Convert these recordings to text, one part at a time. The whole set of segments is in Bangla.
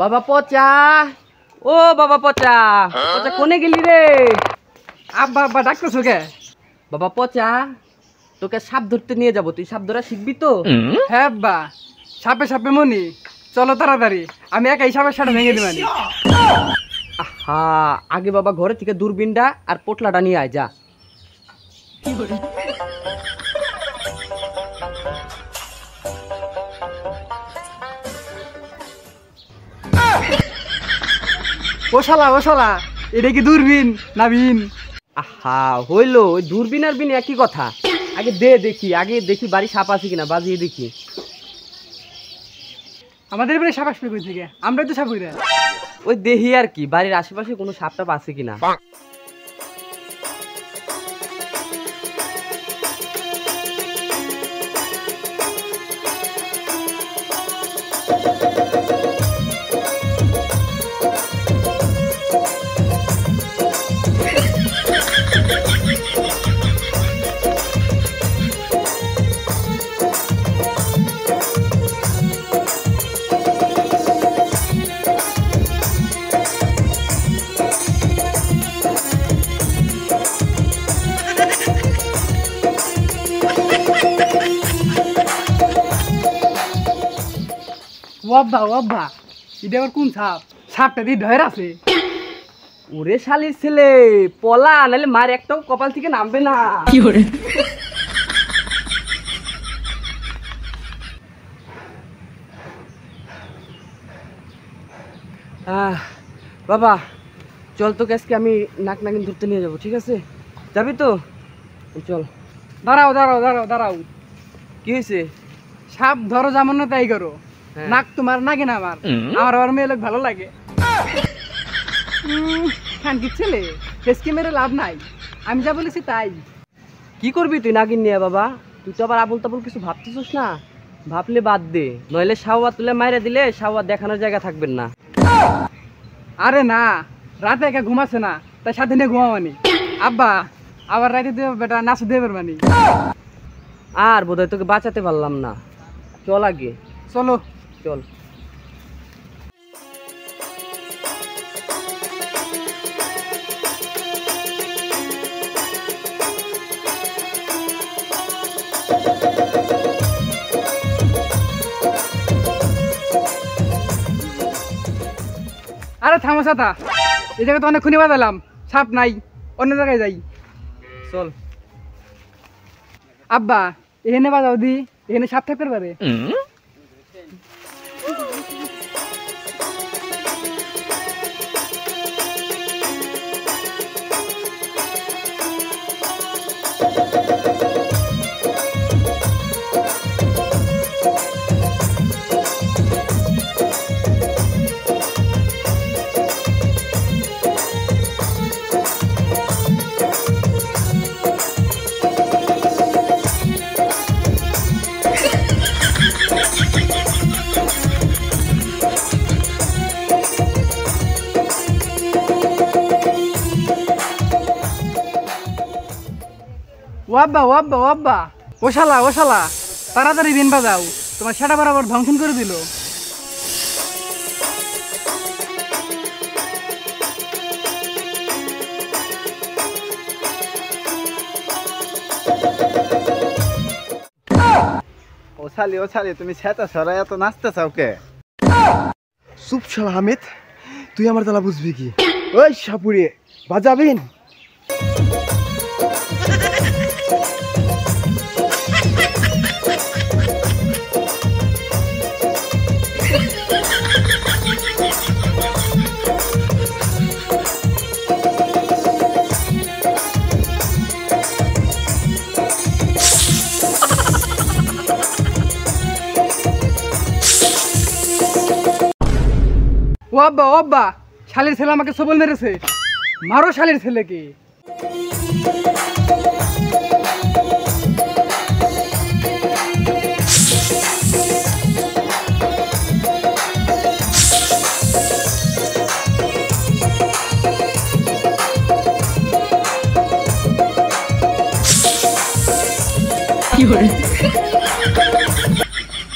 বাবা পচা, ও বাবা পচা, পচা কোনে গেলি রে? আব্বা আব্বা ডাকতেছো কে? বাবা পচা, তোকে সাপ ধরতে নিয়ে যাবো, তুই সাপ ধরা শিখবি তো? হ্যাঁ আব্বা, সাপে সাপে মনি, চলো তাড়াতাড়ি, আমি একাই সাপের সাথে ভেঙে দিবানি। আহা, আগে বাবা ঘরে থেকে দূরবীনটা আর পোটলাটা নিয়ে আয়, যা। ওশালা ওশালা, এটা কি দূরবীন না বিন? আহা, হইলো, ওই দূরবীন আর বিন একই কথা। আগে আগে দেখি বাড়ি সাপ আছে কিনা, বাজিয়ে দেখি। আমাদের এবারে সাপ আসবে কই থেকে? আমরাই তো সাপ হইরা। ওই দেখি আর কি, বাড়ির আশেপাশে কোনো সাপ টাপ আছে কিনা। ওয়াব্বা ওয়াব্বা, এটা আবার কোন সাপ? সাপটা দিয়ে ধয়ের আছে। ওরে শালির ছেলে, পলা, নাহলে মার একটাও কপাল থেকে নামবে না। কি করে? বাবা চল, তোকে আজকে আমি নাক নাকিন ধরতে নিয়ে যাবো, ঠিক আছে? যাবি তো? চল। দাঁড়াও দাঁড়াও দাঁড়াও দাঁড়াও, কি হয়েছে? সাপ ধরো যেমন না তাই করো। হ্যাঁ। নাক তোমার নাকি না আমার? আমার আবার মেয়ে লোক ভালো লাগে। খানকির ছেলে, ফেসকে মেরে লাভ নাই, আমি যা বলেছি তাই। কি করবি তুই নাগিন নিয়ে বাবা? তুই তো আবার আবুল তাবুল কিছু ভাবতেছিস না? ভাবলে বাদ দে, নইলে শাওয়া তুলে মাইরে দিলে শাওয়া দেখানোর জায়গা থাকবেন না। আরে না, রাতে একা ঘুমাচ্ছে না, তাই সাথে নিয়ে ঘুমাবানি। আব্বা আবার রাতে দেবে বেটা, নাচু দেবে পারবানি। আর বোধহয় তোকে বাঁচাতে পারলাম না, চল আগে চলো চল। আরে থামো সাথা, এই জায়গায় তো অনেক খুনি বাজালাম, সাপ নাই, অন্য জায়গায় যাই। চল। আব্বা এখানে বাজাও দি, এখানে সাপ থাকতে পারে। ওয়াব্বা ওয়াব্বা ওয়াব্বা, ওশালা ওশালা, তাড়াতাড়ি বিন বাজাও, তোমার সেটা বরাবর ধ্বংসন করে দিল। ও শালি তুমি সেটা সরাই এত নাচতে চাও কে? চুপ শালা হামিদ, তুই আমার তালা বুঝবি কি? ওই সাপুরে বাজাবিন। ওয়াব্বা ওয়াব্বা, শালির ছেলে আমাকে সবল মেরেছে, মারো শালির ছেলেকে।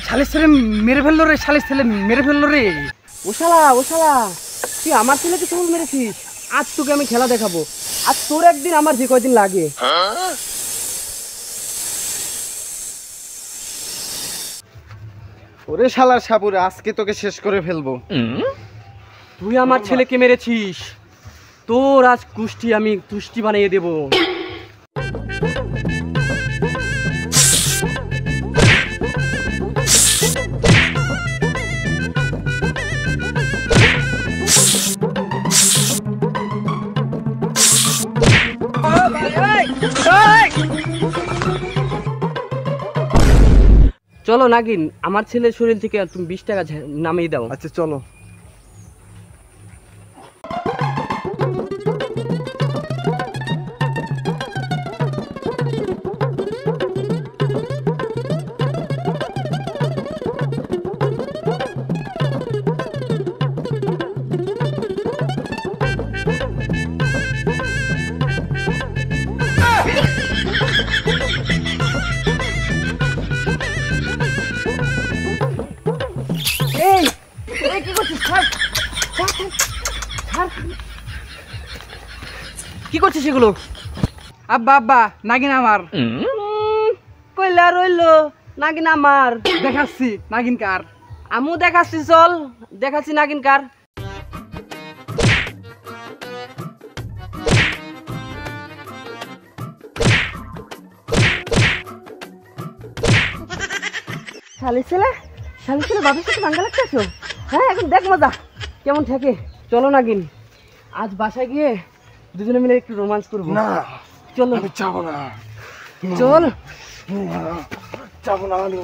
শালির ছেলে মেরে ফেললো রে, শালির ছেলে মেরে ফেললো রে। ও শালা তুই আমার ছেলেকে চুল মেরেছিস। আজ তোকে আমি খেলা দেখাবো। আজ তোর একদিন আমার যে কয়দিন লাগে। ওরে শালার সাপুরে, আজকে তোকে শেষ করে ফেলবো। তুই আমার ছেলেকে মেরেছিস, তোর আজ কুষ্টি আমি তুষ্টি বানিয়ে দেব। চলো নাগিন, আমার ছেলের শরীর থেকে তুমি 20 টাকা নামিয়ে দাও। আচ্ছা চলো। এই এই কি করছিস? ছাড়, ছাড়, ছাড়। কি করছিস এগুলো? আব্বা আব্বা নাগিন আমার। কইলা রইলো নাগিন আমার। দেখাচ্ছি নাগিন কার। আমু দেখাচ্ছি, চল দেখাচ্ছি নাগিন কার। শালি ছেলে বাবার সাথে মাঙ্গা লাগতেছো? হ্যাঁ, এখন দেখ মজা কেমন থাকে। চলো নাগিন, আজ বাসায় গিয়ে দুজনে মিলে একটু রোমান্স করবো। না চলো, আমি যাবো না, চল। যাবো না আমি।